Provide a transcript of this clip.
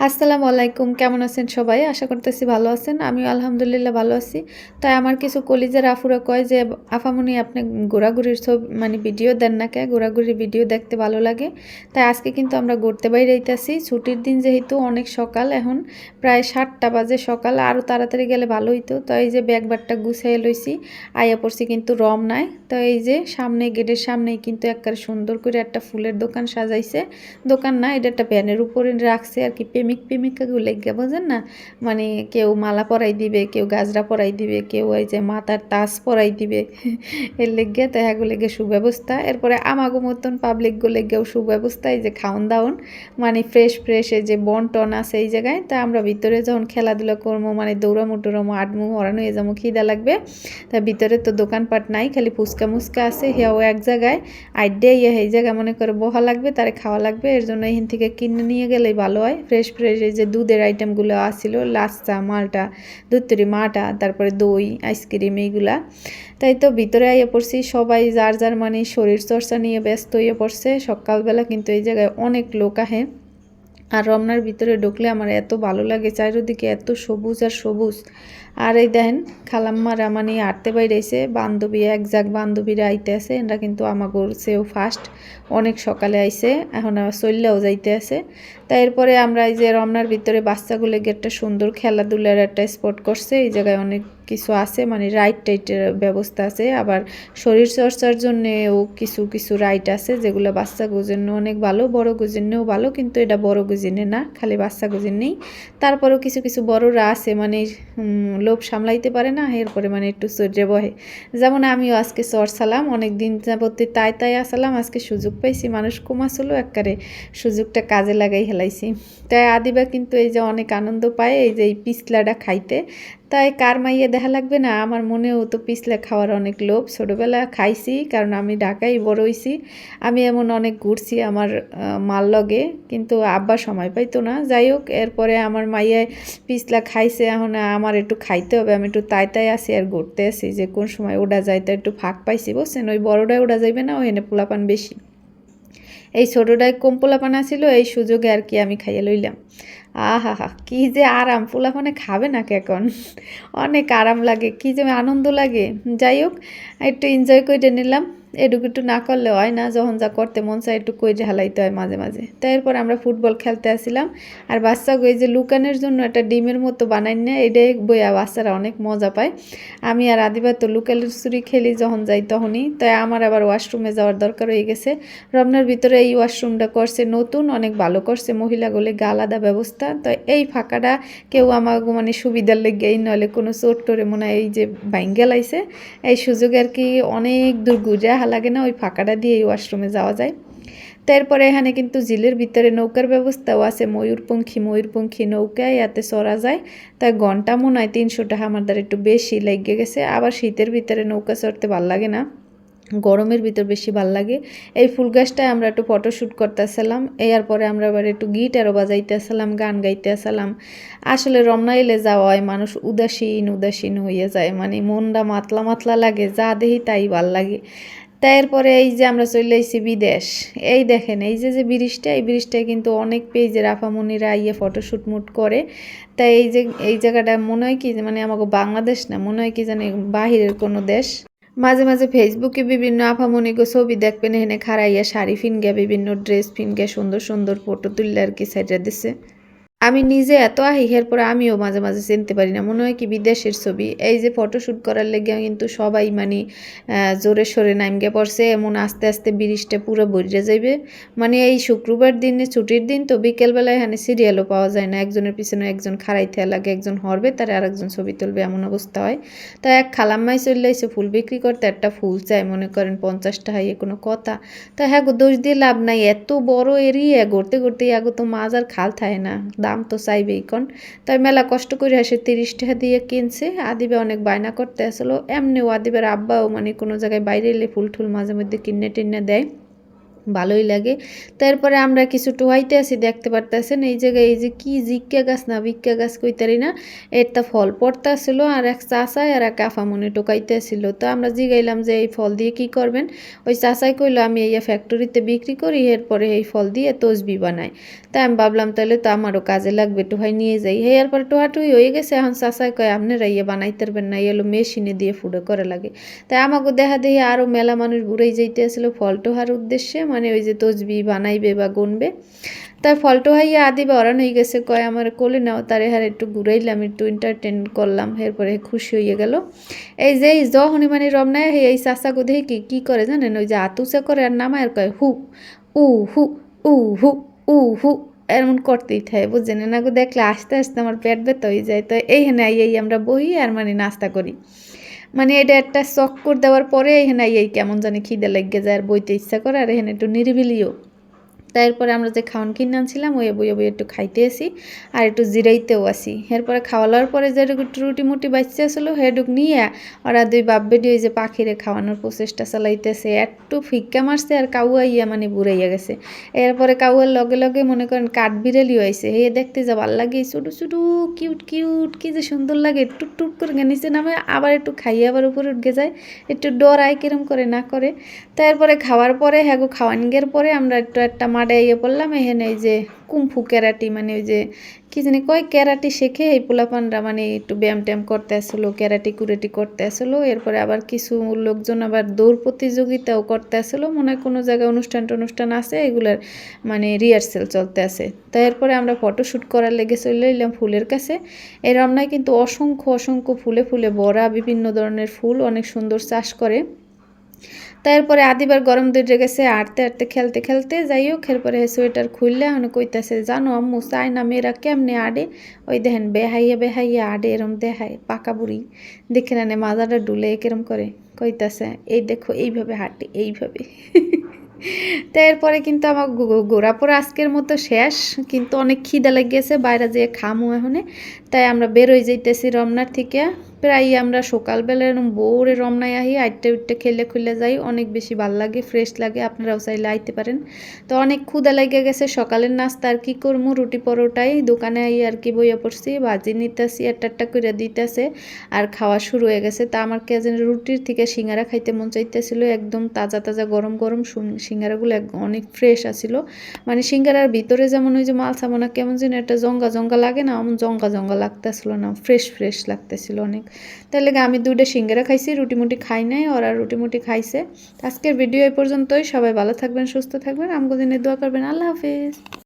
আসসালামু আলাইকুম। কেমন আছেন সবাই? আশা করতেছি ভালো আছেন। আমিও আলহামদুলিল্লাহ ভালো আছি। তাই আমার কিছু কলিজার আফুরা কয় যে, "আফামনি আপনি ঘোরাঘুরির মানে ভিডিও দেন না কে? ঘোরাঘুরির ভিডিও দেখতে ভালো লাগে।" তাই আজকে কিন্তু আমরা ঘুরতে বাইরাইতাছি। ছুটির দিন যেহেতু অনেক সকাল এখন প্রায় ৭টা বাজে সকাল। আরও তাড়াতাড়ি গেলে ভালো হইতো। তো এই যে ব্যাগ-ব্যাগটা গুছাইয়া লইছি। আইয়া পড়ছি কিন্তু রমনায়। তো এই যে সামনে গেটের সামনেই কিন্তু এক্কারে সুন্দর করে একটা ফুলের দোকান সাজাইছে। দোকান না, এটা একটা ভ্যানের উপরে রাখছে আরকি। প্রেমিক-প্রেমিকাগুলো লাইগ্গা বোঝেন না? মানে কেউ মালা পরাই দিবে, কেউ গাজরা পরাই দিবে, কেউ এই যে মাথার তাজ পরাই দিবে। এর লেইগ্গা তো হ্যাগো লাইগ্গা সুব্যবস্থা। এরপরে আমাগো মতন পাবলিকগো লাইগ্গাও সুব্যবস্থা। এই যে খাওন-দাওন মানে ফ্রেশ এই যে বন-টন আছে এই জায়গায়। তা আমরা ভিতরে যখন খেলাধুলা করমু মানে দৌড়ামু-টৌড়ামু, আডমু, হরান হয়ে যামু, খিদা লাগবে। তা ভিতরে তো দোকানপাট নাই, খালি ফুচকা-মুচকা আছে। হেয়াও এক জায়গায়। আইড্ডে ইয়া এই জায়গায় মনে করে বহা লাগবে, তারে খাওয়া লাগবে। এর জন্য এখান থেকে কিনে নিয়ে গেলেই ভালো হয়। ফ্রেশ এই যে দুধের আইটেমগুলো আসছিল, লাচ্চা, মাল্টা, দুধতরি, মাটা, তারপরে দই, আইসক্রিম এইগুলা। তাই তো ভিতরে আইয়া পড়ছি, সবাই যার মানে শরীরচর্চা নিয়ে ব্যস্ত হয়ে পড়ছে। সকালবেলা কিন্তু এই জায়গায় অনেক লোক আহে। আর রমনার ভিতরে ঢুকলে আমার এত ভালো লাগে, চারিদিকে এত সবুজ আর সবুজ। আর এই দেখেন খালাম্মারা মানে আটতে বাইরেছে, বান্ধবী একজাক বান্ধবীরা আইতে আছে। এরা কিন্তু আমাগোর চেয়েও ফার্স্ট, অনেক সকালে আইছে, এখন চললেও যাইতে আছে। তাই এরপরে আমরা এই যে রমনার ভিতরে বাচ্চাগুলো একটা সুন্দর খেলাধুলার একটা স্পট করছে। এই জায়গায় অনেক কিছু আছে, মানে রাইড টাইটের ব্যবস্থা আছে, আবার শরীরচর্চার জন্যেও কিছু রাইড আছে যেগুলো বাচ্চাগুলোর জন্য অনেক ভালো, বড়গুলোর জন্যও ভালো। কিন্তু এটা বড়গুলোর জন্য না, খালি বাচ্চাগুলোর নেই। তারপরেও কিছু বড়রা আছে মানে লোভ সামলাইতে পারে না, এরপরে মানে একটু চড়ে বহে। যেমন আমিও আজকে চড়ছালাম, অনেক দিন যাবতে তাই আসালাম, আজকে সুযোগ পাইছি, মানুষ কমাছিল একবারে সুযোগটা কাজে লাগাই হেলাইছি। তাই আদিবা কিন্তু এই যে অনেক আনন্দ পায় এই যে এই পিছলাটা খাইতে। তাই কার মাইয়া দেখা লাগবে না, আমার মনেও তো পিছলা খাওয়ার অনেক লোভ। ছোটোবেলা খাইছি, কারণ আমি ঢাকায় বড় হইছি। আমি এমন অনেক ঘুরছি আমার মার লগে, কিন্তু আব্বা সময় পাইতো না। যাই হোক, এরপরে আমার মাইয়ায় পিছলা খাইছে, এখন আমার একটু খাইতে হবে। আমি একটু তাই আসি আর ঘুরতে আসি, যে কোন সময় ওটা যায়, তো একটু ফাঁক পাইছি বুঝছেন। ওই বড়টায় ওটা যাইবে না, ওই এনে পোলাপান বেশি। এই ছোটোটায় কম পোলাপান ছিল, এই সুযোগে আর কি আমি খাইয়ে লইলাম। আহা কি যে আরাম, পোলাপানে খাবে না এখন। অনেক আরাম লাগে, কি যে আনন্দ লাগে। যাই হোক, একটু এনজয় করে নিলাম। একটু না করলে হয় না, যখন যা করতে মন চায় একটু কইরে হালাইতে হয় মাঝে। তাই এরপর আমরা ফুটবল খেলতে আসছিলাম। আর বাচ্চাকে এই যে লুকানোর জন্য একটা ডিমের মতো বানাই না, এটাই বইয়া বাচ্চারা অনেক মজা পায়। আমি আর আদিবা তো লুকাচুরি খেলি যখন যাই তখনই। তাই আমার আবার ওয়াশরুমে যাওয়ার দরকার হয়ে গেছে। রমনার ভিতরে এই ওয়াশরুমটা করছে নতুন, অনেক ভালো করছে, মহিলাগুলি আলাদা ব্যবস্থা। তো এই ফাঁকাটা কেউ আমাকে মানে সুবিধার লেগেই, নইলে কোনো চোর টোরে মনে হয় এই যে ভাঙ্গা লাইছে, এই সুযোগে আর কি অনেক দূর ঘুরে লাগে না, ওই ফাঁকাটা দিয়ে এই ওয়াশরুমে যাওয়া যায়। তারপরে এখানে কিন্তু ঝিলের ভিতরে নৌকার ব্যবস্থাও আছে, ময়ূরপঙ্খী নৌকায় এতে চড়া যায়। তাই ঘন্টা মনে হয় 300 টাকা, আমার দ্বারা একটু বেশি লেগে গেছে। আবার শীতের ভিতরে নৌকা চড়তে ভাল লাগে না, গরমের ভিতর বেশি ভাল লাগে। এই ফুল গাছটায় আমরা একটু ফটোশ্যুট করতে আসলাম। এরপরে আমরা আবার একটু গিটারও বাজাইতে আসলাম, গান গাইতে আসলাম। আসলে রমনা এলে যাওয়া হয়, মানুষ উদাসীন হয়ে যায়, মানে মনটা মাতলা লাগে, যা দেখি তাই ভাল লাগে। তাই এরপরে এই যে আমরা চলে এসেছি বিদেশ। এই দেখেন এই যে ব্রিজটা, এই ব্রিজটায় কিন্তু অনেক পেজের আফামনিরা ইয়ে ফটোশ্যুট করে। তাই এই জায়গাটা মনে হয় কি মানে আমাকে বাংলাদেশ না, মনে হয় কি জানি বাহিরের কোনো দেশ। মাঝে ফেসবুকে বিভিন্ন আফামনিগো ছবি দেখবেন, এখানে খাড়াইয়া শাড়ি ফিনগা, বিভিন্ন ড্রেস ফিনগা সুন্দর ফটো তুললে আর কি সাইডে দিছে। আমি নিজে এত আহিহের পরে আমিও মাঝে চিনতে পারি না, মনে হয় কি বিদেশের ছবি। এই যে ফটোশ্যুট করার লেগে কিন্তু সবাই মানে জোরে সোরে নামগে পড়ছে, এমন আস্তে ব্রিজটা পুরো ভরে যাইবে। মানে এই শুক্রবার দিনে ছুটির দিন তো, বিকেলবেলায় এখানে সিরিয়ালও পাওয়া যায় না, একজনের পিছনে একজন খাড়াইতে লাগে, একজন হরবে তার আরেকজন ছবি তুলবে, এমন অবস্থা হয়। তো এক খালাম্মাই চলে এসে ফুল বিক্রি করতে, একটা ফুল চাই মনে করেন 50 টাকা, কোনো কথা। তো হ্যাঁ গো, দোষ দিয়ে লাভ নাই, এত বড় এরিয়া ঘুরতে আগো তো মাছ আর খাল থাকে না, দাম তো চাইবেই কন। তাই মেলা কষ্ট করে আসে 30 টাকা দিয়ে কিনছে। আদিবা অনেক বায়না করতে আসলো, এমনিও আদিবার আব্বাও মানে কোনো জায়গায় বাইরে এলে ফুল টুল মাঝে মধ্যে কিনে টিনে দেয়। ভালোই লাগে। তারপরে আমরা কিছু টোয়াইতে আছি, দেখতে পারতেছেন এই জায়গায় এই যে কি জিক্কা গাছ না ভিক্কা গাছ কইতারি না, একটা ফল পড়তে আসছিল আর এক চাচাই আর এক আফামনি টোকাইতে আসছিল। তো আমরা জিগাইলাম যে এই ফল দিয়ে কি করবেন? ওই চাচাই কইলো আমি এই ফ্যাক্টরিতে বিক্রি করি, এরপরে এই ফল দিয়ে তসবি বানাই। তাই আমি ভাবলাম তাহলে তো আমারও কাজে লাগবে, টোহাই নিয়ে যাই। এরপরে টোহাটুই হয়ে গেছে। এখন চাচাই কয় আপনারা ইয়ে বানাইতে পারবেন না, এলো মেশিনে দিয়ে ফুডে করে লাগে। তাই আমাকে দেখা দেখি আরও মেলা মানুষ ঘুরেই যাইতে আসলো ফল টোহার উদ্দেশ্যে, মানে ওই যে তসবি বানাইবে বা গুনবে। তাই ফল টোহাইয়া আদি বা অরান হয়ে গেছে, কয় আমার কোলে নাও, তারে হার একটু ঘুরাইলাম, একটু এন্টারটেন করলাম। এরপরে খুশি হয়ে গেল। এই যে এই যখনই মানে রমনায় এই চাচা দেখি কি করে জানেন, ওই যে আতুসা করে আর নামায় আর কয় হু উ হু উ হু উ হু, এমন করতেই থাকে বুঝছেন। এনাকে দেখলে আস্তে আস্তে আমার পেট ব্যথা হয়ে যায়। তো এইখানে এই আমরা বহি আর মানে নাস্তা করি, মানে এটা একটা চক্কর দেওয়ার পরে এখানে এই কেমন জানি খিদে লেগে যায় আর বইতে ইচ্ছা করে, আর এখানে একটু নিরিবিলিও। তারপরে আমরা যে খাওয়ান কিনে আনছিলাম ওই বইয়ে বইয়ে একটু খাইতে আসি আর একটু জিরাইতেও আসি। এরপরে খাওয়ানোর পরে যেটুকু রুটি মুটি বাচ্চা আসলো সেটুক নিয়ে ওরা দুই বাপ বেটি ওই যে পাখিরে খাওয়ানোর প্রচেষ্টা চালাইতেছে। একটু ফিক্কা মারছে আর কাউয়াইয়া মানে বুড়াইয়া গেছে। এরপরে কাউয়ার লগে লগে মনে করেন কাঠ বিড়ালিও আইছে, হে দেখতে যা ভাল লাগে, ছোটো ছোটো কিউট কিউট, কি যে সুন্দর লাগে। টুক টুক করে নিচে নামে আবার একটু খাইয়ে আবার উপরে উঠে যায়, একটু ডরায় কিরম করে না করে। তারপরে খাওয়ার পরে হ্যাঁ খাওয়ান গের পরে আমরা একটু একটা মাঠে ইয়ে পড়লাম। এখানে এই যে কুম্ফু ক্যারাটি, মানে ওই যে কি জানি কয় ক্যারাটি শেখে এই পোলাপানরা, মানে একটু ব্যায়াম ট্যায়াম করতে আসলো, ক্যারাটি কুরেটি করতে আসলো। এরপরে আবার কিছু লোকজন আবার দৌড় প্রতিযোগিতাও করতে আসলো, মনে হয় কোনো জায়গায় অনুষ্ঠান আছে, এগুলার মানে রিহার্সেল চলতে আছে। তাই এরপরে আমরা ফটোশ্যুট করার লেগে চলে এলাম ফুলের কাছে। এই রমনায় কিন্তু অসংখ্য ফুলে ফুলে ভরা, বিভিন্ন ধরনের ফুল অনেক সুন্দর চাষ করে। তারপরে আদিবার গরম ধরে গেছে, আটতে আটতে খেলতে খেলতে যাই হোক। এরপরে সোয়েটার খুললে এখন কইতাছে জানো আম্মু চাই না মেয়েরা কেমনে আডে, ওই দেখেন বেহাইয়া আডে, এরম দেখায় পাকা বুড়ি দেখে না মাজাটা ডুলে কেরম করে কইতাছে এই দেখো এইভাবে হাঁটে এইভাবে। তো এরপরে কিন্তু আমার ঘোরাপোড়া আজকের মতো শেষ, কিন্তু অনেক খিদা লেগেছে, বাইরে যেয়ে খামু এখনে। তাই আমরা বেরোই যাইতেছি রমনার থেকে। প্রায় আমরা সকালবেলা এরকম ভোরে রমনায় আহি, আটটে উঠতে খেলে খুলে যাই, অনেক বেশি ভাল লাগে, ফ্রেশ লাগে। আপনারাও চাইলে আইতে পারেন। তো অনেক ক্ষুদা লেগে গেছে, সকালের নাস্তা আর কি করবো, রুটি পরোটাই দোকানে আই আর কি বইয়া পড়ছি, ভাজি নিতেছি, একটা করে দিতেছে আর খাওয়া শুরু হয়ে গেছে। তা আমার কে যেন রুটির থেকে সিঙ্গারা খাইতে মন চাইতেছিল, একদম তাজা তাজা গরম গরম সিঙ্গারাগুলো অনেক ফ্রেশ আসিল। মানে সিঙ্গারার ভিতরে যেমন ওই যে মাল সামনা কেমন যেন একটা জঙ্গা লাগে না, এমন জঙ্গা লাগতেছিল না, ফ্রেশ লাগতেছিল অনেক। তাহলে আমি 2টা সিঙ্গারা খাইছি, রুটি মুটি খাই নাই, ওরা রুটি মুটি খাইছে। আজকের ভিডিও এই পর্যন্তই। সবাই ভালো থাকবেন, সুস্থ থাকবেন, আমগো দিনে দোয়া করবেন। আল্লাহ হাফেজ।